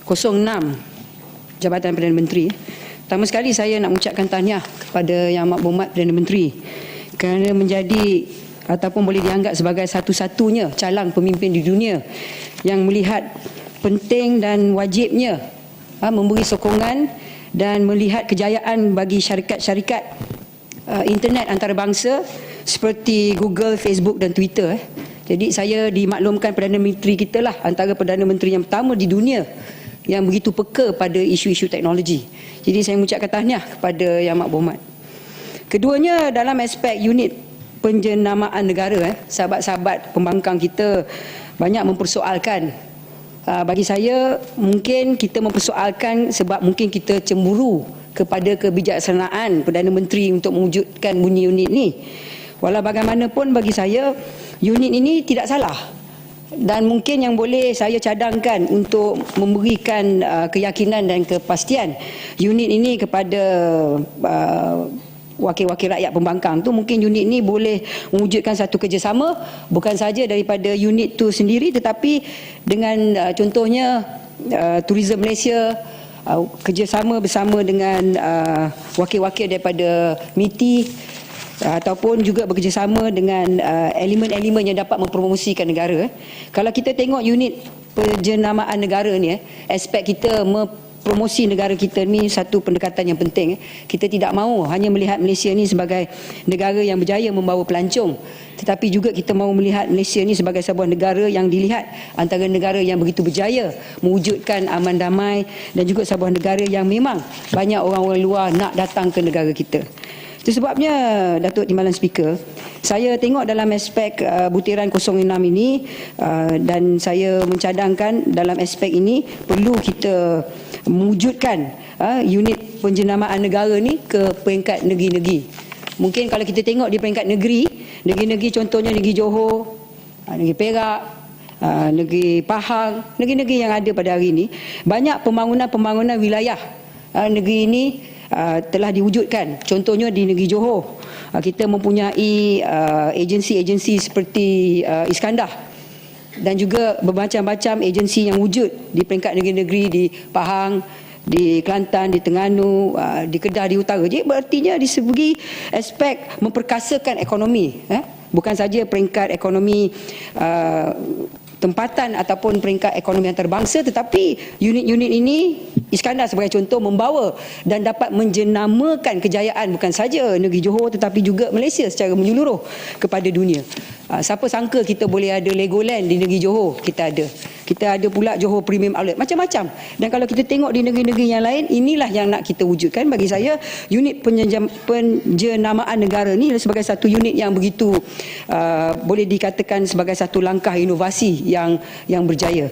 06 Jabatan Perdana Menteri. Pertama sekali saya nak mengucapkan tahniah kepada Yang Amat Berhormat Perdana Menteri kerana menjadi ataupun boleh dianggap sebagai satu-satunya calang pemimpin di dunia yang melihat penting dan wajibnya memberi sokongan dan melihat kejayaan bagi syarikat-syarikat internet antarabangsa seperti Google, Facebook dan Twitter. Jadi saya dimaklumkan Perdana Menteri kita lah antara Perdana Menteri yang pertama di dunia yang begitu peka pada isu-isu teknologi. Jadi saya mengucapkan tahniah kepada Yang Amat Berhormat. Keduanya dalam aspek unit penjenamaan negara, sahabat-sahabat pembangkang kita banyak mempersoalkan. Bagi saya mungkin kita mempersoalkan sebab mungkin kita cemburu kepada kebijaksanaan Perdana Menteri untuk mewujudkan bunyi unit ni. Walau bagaimanapun bagi saya unit ini tidak salah. Dan mungkin yang boleh saya cadangkan untuk memberikan keyakinan dan kepastian unit ini kepada wakil-wakil rakyat pembangkang tu, mungkin unit ini boleh mewujudkan satu kerjasama bukan saja daripada unit tu sendiri tetapi dengan contohnya Tourism Malaysia kerjasama bersama dengan wakil-wakil daripada MITI ataupun juga bekerjasama dengan elemen-elemen yang dapat mempromosikan negara. Kalau kita tengok unit penjenamaan negara ni, aspek kita promosi negara kita ni satu pendekatan yang penting. Kita tidak mahu hanya melihat Malaysia ni sebagai negara yang berjaya membawa pelancong, tetapi juga kita mahu melihat Malaysia ni sebagai sebuah negara yang dilihat antara negara yang begitu berjaya mewujudkan aman damai dan juga sebuah negara yang memang banyak orang-orang luar nak datang ke negara kita. Itu sebabnya Datuk Timbalan Speaker, saya tengok dalam aspek butiran 06 ini dan saya mencadangkan dalam aspek ini perlu kita mewujudkan unit penjenamaan negara ni ke peringkat negeri-negeri. Mungkin kalau kita tengok di peringkat negeri contohnya negeri Johor, negeri Perak, negeri Pahang, negeri-negeri yang ada pada hari ini, banyak pembangunan wilayah negeri ini telah diwujudkan. Contohnya di negeri Johor, kita mempunyai agensi-agensi seperti Iskandar dan juga bermacam-macam agensi yang wujud di peringkat negeri-negeri di Pahang, di Kelantan, di Terengganu, di Kedah, di Utara. Jadi berartinya di segi aspek memperkasakan ekonomi, bukan saja peringkat ekonomi tempatan ataupun peringkat ekonomi antarabangsa, tetapi unit-unit ini Iskandar sebagai contoh membawa dan dapat menjenamakan kejayaan bukan saja negeri Johor tetapi juga Malaysia secara menyeluruh kepada dunia. Siapa sangka kita boleh ada Legoland di negeri Johor, kita ada pula Johor Premium Outlet, macam-macam. Dan kalau kita tengok di negeri-negeri yang lain, inilah yang nak kita wujudkan. Bagi saya unit penjenamaan negara ni sebagai satu unit yang begitu boleh dikatakan sebagai satu langkah inovasi yang berjaya.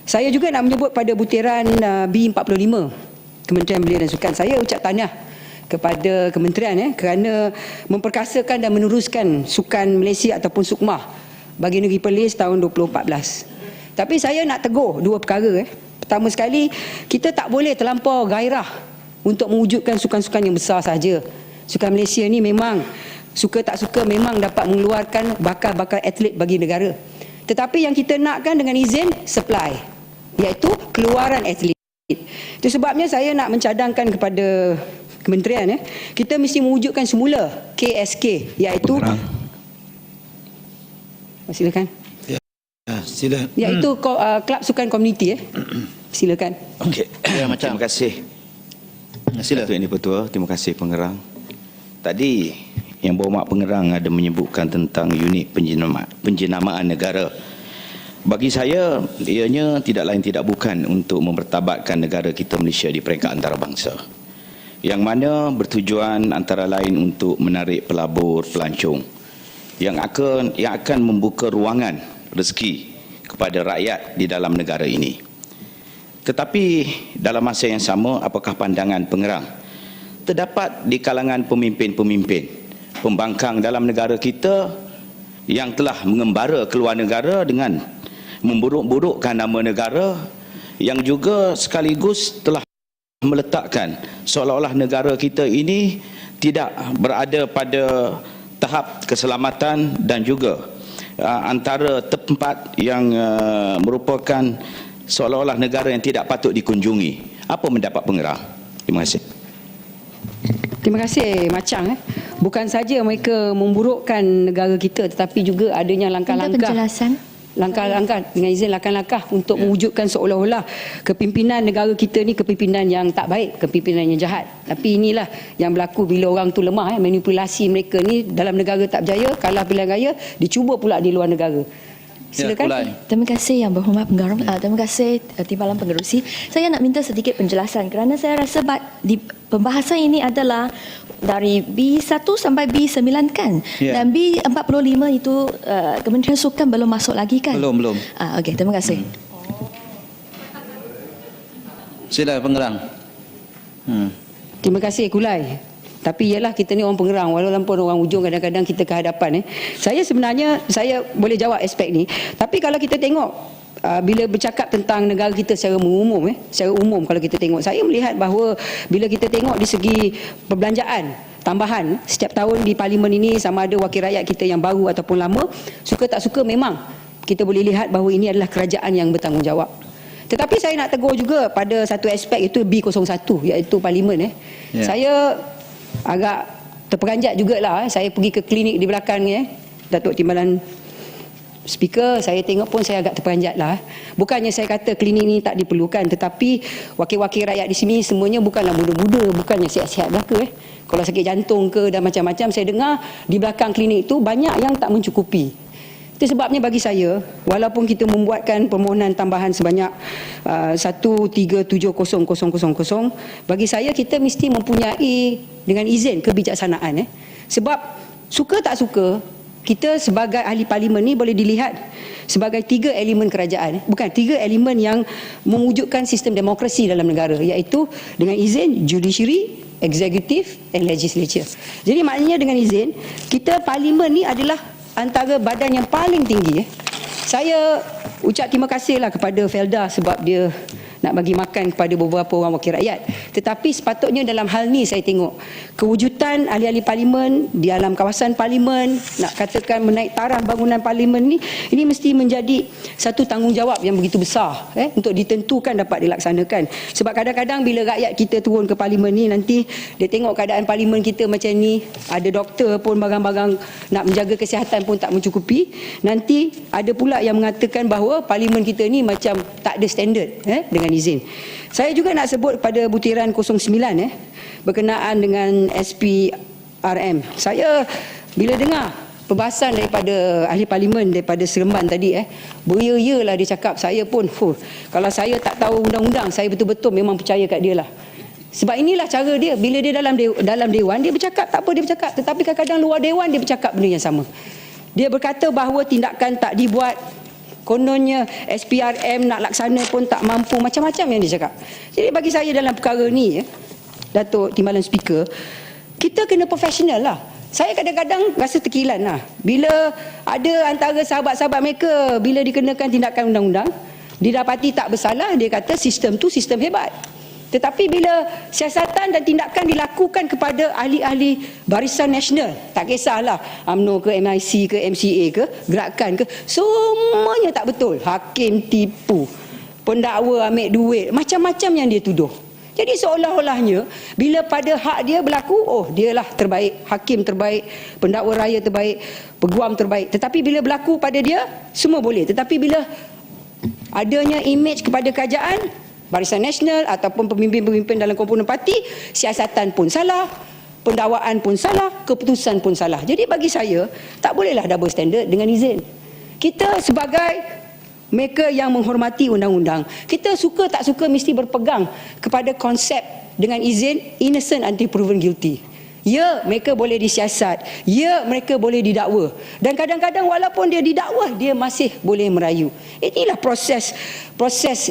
Saya juga nak menyebut pada butiran B45 Kementerian Belia dan Sukan. Saya ucap tahniah kepada kementerian kerana memperkasakan dan meneruskan Sukan Malaysia ataupun Sukmah bagi negeri Perlis tahun 2014. Tapi saya nak tegur dua perkara. Pertama sekali, kita tak boleh terlampau gairah untuk mewujudkan sukan-sukan yang besar saja. Sukan Malaysia ni memang suka tak suka memang dapat mengeluarkan bakal-bakal atlet bagi negara. Tetapi yang kita nakkan dengan izin supply, iaitu keluaran atlet. Itu sebabnya saya nak mencadangkan kepada kementerian, kita mesti mewujudkan semula KSK, iaitu silakan. Silakan. Iaitu Kelab Sukan Komuniti. Silakan. Okey. Terima kasih. Silakan Ini Pertua. Terima kasih pengerang. Tadi Yang Berhormat Pengerang ada menyebutkan tentang unit penjenamaan negara. Bagi saya, ianya tidak lain tidak bukan untuk mempertabatkan negara kita Malaysia di peringkat antarabangsa, yang mana bertujuan antara lain untuk menarik pelabur pelancong yang akan membuka ruangan rezeki kepada rakyat di dalam negara ini. Tetapi dalam masa yang sama, apakah pandangan pengerang terdapat di kalangan pemimpin-pemimpin pembangkang dalam negara kita yang telah mengembara keluar negara dengan memburuk-burukkan nama negara, yang juga sekaligus telah meletakkan seolah-olah negara kita ini tidak berada pada tahap keselamatan dan juga antara tempat yang merupakan seolah-olah negara yang tidak patut dikunjungi. Apa pendapat pengerang? Terima kasih. Terima kasih Macang. Bukan saja mereka memburukkan negara kita, tetapi juga adanya langkah-langkah dengan izin langkah-langkah untuk mewujudkan seolah-olah kepimpinan negara kita ni kepimpinan yang tak baik, kepimpinan yang jahat. Tapi inilah yang berlaku bila orang tu lemah, manipulasi mereka ni dalam negara tak berjaya, kalah pilihan raya, dicuba pula di luar negara. Silakan. Terima kasih Yang Berhormat Pengarang. Terima kasih Timbalan Pengerusi. Saya nak minta sedikit penjelasan kerana saya rasa di pembahasan ini adalah dari B1 sampai B9 kan? Dan B45 itu Kementerian Sukan belum masuk lagi kan? Belum. Okey, terima kasih. Sila pengerang. Terima kasih Kulai. Tapi ialah kita ni orang pengerang, walaupun orang ujung kadang-kadang kita ke hadapan. Saya sebenarnya, saya boleh jawab aspek ni. Tapi kalau kita tengok, bila bercakap tentang negara kita secara umum, secara umum kalau kita tengok, saya melihat bahawa bila kita tengok di segi perbelanjaan tambahan setiap tahun di parlimen ini, sama ada wakil rakyat kita yang baru ataupun lama, suka tak suka memang kita boleh lihat bahawa ini adalah kerajaan yang bertanggungjawab. Tetapi saya nak tegur juga pada satu aspek, itu B01 iaitu parlimen. Saya agak terperanjat jugalah. Saya pergi ke klinik di belakang ni, Datuk Timbalan Speaker, saya tengok pun saya agak terperanjat lah. Bukannya saya kata klinik ni tak diperlukan, tetapi wakil-wakil rakyat di sini semuanya bukanlah muda-muda, bukannya sihat-sihat belaka. Kalau sakit jantung ke dan macam-macam, saya dengar di belakang klinik tu banyak yang tak mencukupi. Itu sebabnya bagi saya, walaupun kita membuatkan permohonan tambahan sebanyak 1370000, bagi saya kita mesti mempunyai dengan izin kebijaksanaan. Sebab suka tak suka, kita sebagai ahli parlimen ni boleh dilihat sebagai 3 elemen kerajaan, bukan 3 elemen yang mewujudkan sistem demokrasi dalam negara, iaitu dengan izin judiciary, executive and legislature. Jadi maknanya dengan izin, kita parlimen ni adalah antara badan yang paling tinggi. Saya ucap terima kasihlah kepada Felda sebab dia nak bagi makan kepada beberapa orang wakil rakyat. Tetapi sepatutnya dalam hal ni saya tengok kewujudan ahli-ahli parlimen di dalam kawasan parlimen, nak katakan menaik taraf bangunan parlimen ni, ini mesti menjadi satu tanggungjawab yang begitu besar untuk ditentukan dapat dilaksanakan. Sebab kadang-kadang bila rakyat kita turun ke parlimen ni, nanti dia tengok keadaan parlimen kita macam ni, ada doktor pun barang-barang nak menjaga kesihatan pun tak mencukupi. Nanti ada pula yang mengatakan bahawa parlimen kita ni macam tak ada standard dengan izin. Saya juga nak sebut pada butiran 09 berkenaan dengan SPRM. Saya bila dengar perbahasan daripada ahli parlimen daripada Seremban tadi, beria-ia lah dia cakap. Saya pun kalau saya tak tahu undang-undang, saya betul-betul memang percaya kat dia lah. Sebab inilah cara dia, bila dia dalam dewan dia bercakap, tak apa dia bercakap, tetapi kadang-kadang luar dewan dia bercakap benda yang sama. Dia berkata bahawa tindakan tak dibuat, kononnya SPRM nak laksana pun tak mampu, macam-macam yang dia cakap. Jadi bagi saya dalam perkara ni, Datuk Timbalan Speaker, kita kena profesional lah. Saya kadang-kadang rasa terkilan lah bila ada antara sahabat-sahabat mereka, bila dikenakan tindakan undang-undang, didapati tak bersalah, dia kata sistem tu sistem hebat. Tetapi bila siasatan dan tindakan dilakukan kepada ahli-ahli Barisan Nasional, tak kisahlah UMNO ke, MIC ke, MCA ke, Gerakan ke, semuanya tak betul. Hakim tipu, pendakwa ambil duit, macam-macam yang dia tuduh. Jadi seolah-olahnya bila pada hak dia berlaku, dialah terbaik, hakim terbaik, pendakwa raya terbaik, peguam terbaik. Tetapi bila berlaku pada dia, semua boleh. Tetapi bila adanya imej kepada kerajaan, Barisan Nasional ataupun pemimpin-pemimpin dalam komponen parti, siasatan pun salah, pendakwaan pun salah, keputusan pun salah. Jadi bagi saya, tak bolehlah double standard dengan izin. Kita sebagai mereka yang menghormati undang-undang, kita suka tak suka mesti berpegang kepada konsep dengan izin innocent until proven guilty. Ya, mereka boleh disiasat. Ya, mereka boleh didakwa. Dan kadang-kadang walaupun dia didakwa, dia masih boleh merayu. Inilah proses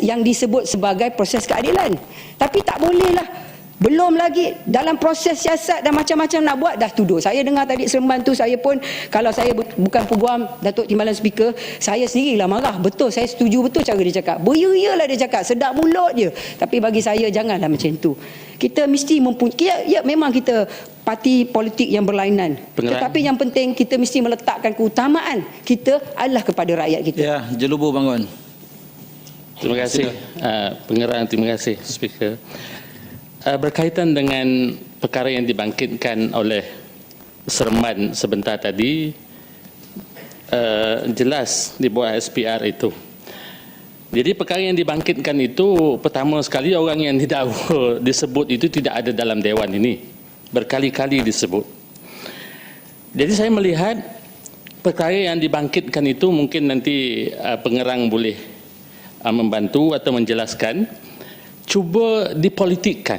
yang disebut sebagai proses keadilan. Tapi tak bolehlah. Belum lagi dalam proses siasat dan macam-macam nak buat, dah tuduh. Saya dengar tadi Seremban tu, saya pun, kalau saya bukan peguam Datuk Timbalan Speaker, saya sendirilah marah. Betul, saya setuju betul cara dia cakap. Beria-ialah dia cakap, sedap mulut je. Tapi bagi saya, janganlah macam tu. Kita mesti mempunyai, ya memang kita parti politik yang berlainan. Tetapi yang penting, kita mesti meletakkan keutamaan kita adalah kepada rakyat kita. Ya, Jelubu bangun. Terima kasih pengerang, terima kasih Speaker. Berkaitan dengan perkara yang dibangkitkan oleh Seremban sebentar tadi, jelas di bawah SPR itu. Jadi perkara yang dibangkitkan itu, pertama sekali orang yang didakwa disebut itu tidak ada dalam dewan ini. Berkali-kali disebut. Jadi saya melihat perkara yang dibangkitkan itu mungkin nanti pengerang boleh membantu atau menjelaskan. Cuba dipolitikkan.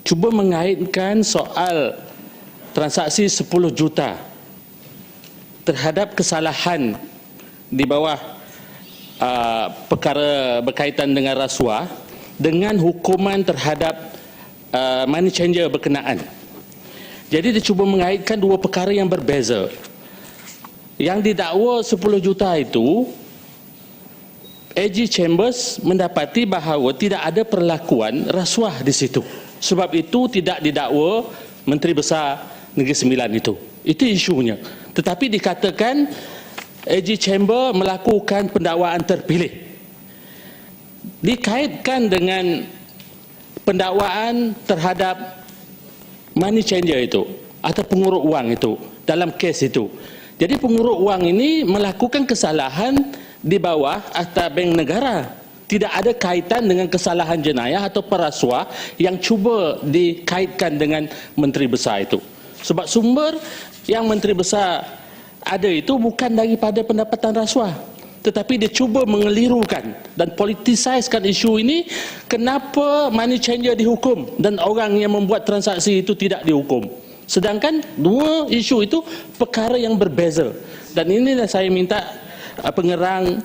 Cuba mengaitkan soal transaksi 10 juta terhadap kesalahan di bawah perkara berkaitan dengan rasuah dengan hukuman terhadap money changer berkenaan. Jadi dia cuba mengaitkan dua perkara yang berbeza. Yang didakwa 10 juta itu, AG Chambers mendapati bahawa tidak ada perlakuan rasuah di situ. Sebab itu tidak didakwa Menteri Besar Negeri Sembilan itu. Itu isunya. Tetapi dikatakan AG Chamber melakukan pendakwaan terpilih. Dikaitkan dengan pendakwaan terhadap money changer itu atau penguruk wang itu dalam kes itu. Jadi penguruk wang ini melakukan kesalahan di bawah Akta Bank Negara. Tidak ada kaitan dengan kesalahan jenayah atau perasuah yang cuba dikaitkan dengan Menteri Besar itu. Sebab sumber yang Menteri Besar ada itu bukan daripada pendapatan rasuah, tetapi dia cuba mengelirukan dan politisaikan isu ini. Kenapa money changer dihukum dan orang yang membuat transaksi itu tidak dihukum, sedangkan dua isu itu perkara yang berbeza. Dan inilah saya minta pengerang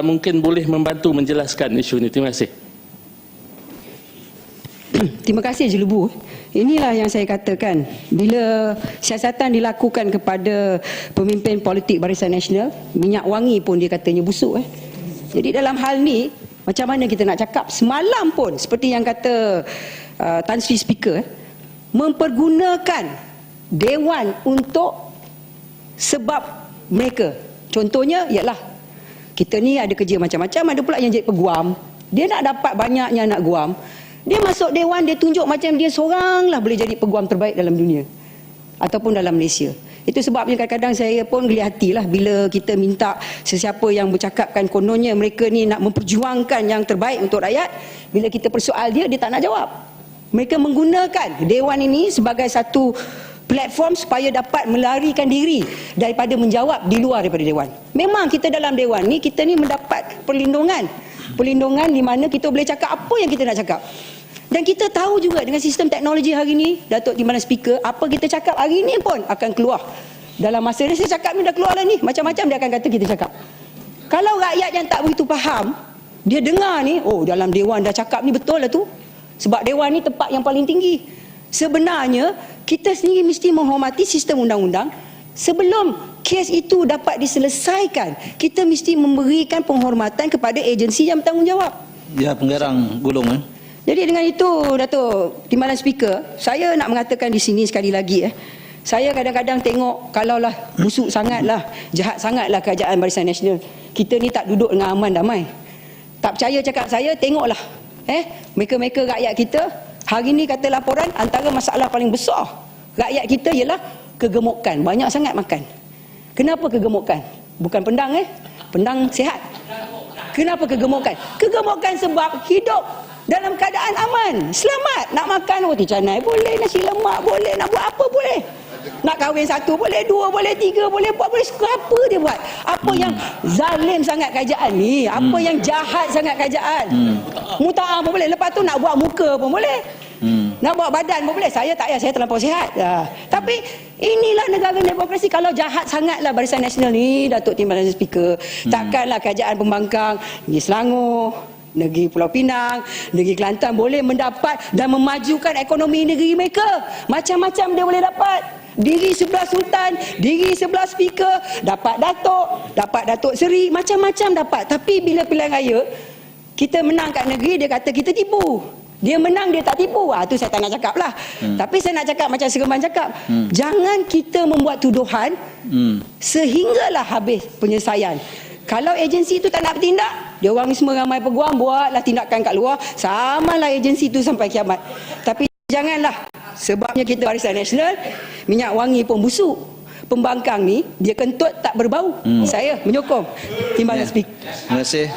mungkin boleh membantu menjelaskan isu ini. Terima kasih. Terima kasih Encik Lubu. Inilah yang saya katakan, bila siasatan dilakukan kepada pemimpin politik Barisan Nasional, minyak wangi pun dia katanya busuk. Jadi dalam hal ni, macam mana kita nak cakap? Semalam pun seperti yang kata Tan Sri Speaker, mempergunakan Dewan untuk sebab mereka. Contohnya ialah kita ni ada kerja macam-macam, ada pula yang jadi peguam. Dia nak dapat banyaknya anak guam. Dia masuk dewan, dia tunjuk macam dia seorang lah boleh jadi peguam terbaik dalam dunia ataupun dalam Malaysia. Itu sebabnya kadang-kadang saya pun geli hatilah bila kita minta sesiapa yang bercakapkan kononnya mereka ni nak memperjuangkan yang terbaik untuk rakyat. Bila kita persoal dia, dia tak nak jawab. Mereka menggunakan dewan ini sebagai satu platform supaya dapat melarikan diri daripada menjawab di luar daripada dewan. Memang kita dalam dewan ni, kita ni mendapat perlindungan di mana kita boleh cakap apa yang kita nak cakap. Dan kita tahu juga dengan sistem teknologi hari ni, Datuk Timbalan Speaker, apa kita cakap hari ni pun akan keluar. Dalam masa ni saya cakap ni dah keluar lah ni, macam-macam dia akan kata kita cakap. Kalau rakyat yang tak begitu faham, dia dengar ni, oh dalam dewan dah cakap ni betul lah tu. Sebab dewan ni tempat yang paling tinggi. Sebenarnya kita sendiri mesti menghormati sistem undang-undang. Sebelum kes itu dapat diselesaikan, kita mesti memberikan penghormatan kepada agensi yang bertanggungjawab. Ya, pengarang Gulung. Jadi dengan itu, Datuk Timbalan Speaker, saya nak mengatakan di sini sekali lagi, saya kadang-kadang tengok kalaulah busuk sangatlah, jahat sangatlah kerajaan Barisan Nasional, kita ni tak duduk dengan aman damai. Tak percaya cakap saya, tengoklah mereka-mereka rakyat kita hari ni kata laporan, antara masalah paling besar rakyat kita ialah kegemukan, banyak sangat makan. Kenapa kegemukan? Bukan pendang pendang sihat. Kenapa kegemukan? Kegemukan sebab hidup dalam keadaan aman, selamat. Nak makan roti canai boleh, nasi lemak boleh, nak buat apa boleh. Nak kahwin satu boleh, dua boleh, tiga boleh, buat boleh, apa dia buat. Apa yang zalim sangat kerajaan ni, apa yang jahat sangat kerajaan. Muta'ah pun boleh, lepas tu nak buat muka pun boleh. Nak buat badan pun boleh. Saya tak payah, saya terlampau sihat. Tapi inilah negara demokrasi. Kalau jahat sangatlah Barisan Nasional ni, Datuk Timbalan Speaker, takkanlah kerajaan pembangkang Negeri Selangor, negeri Pulau Pinang, negeri Kelantan boleh mendapat dan memajukan ekonomi negeri mereka. Macam-macam dia boleh dapat. Diri sebelah Sultan, diri sebelah Speaker, dapat Datuk Seri, macam-macam dapat. Tapi bila pilihan raya, kita menang kat negeri, dia kata kita tipu. Dia menang, dia tak tipu. Tu saya tak nak cakap lah. Tapi saya nak cakap macam Seremban cakap. Jangan kita membuat tuduhan sehinggalah habis penyelesaian. Kalau agensi itu tak nak bertindak, Dia orang ni semua ramai peguam, buatlah tindakan kat luar, samalah agensi tu sampai kiamat. Tapi janganlah, sebabnya kita Barisan Nasional, minyak wangi pun busuk. Pembangkang ni dia kentut tak berbau. Saya menyokong timbalan speaker. Terima kasih.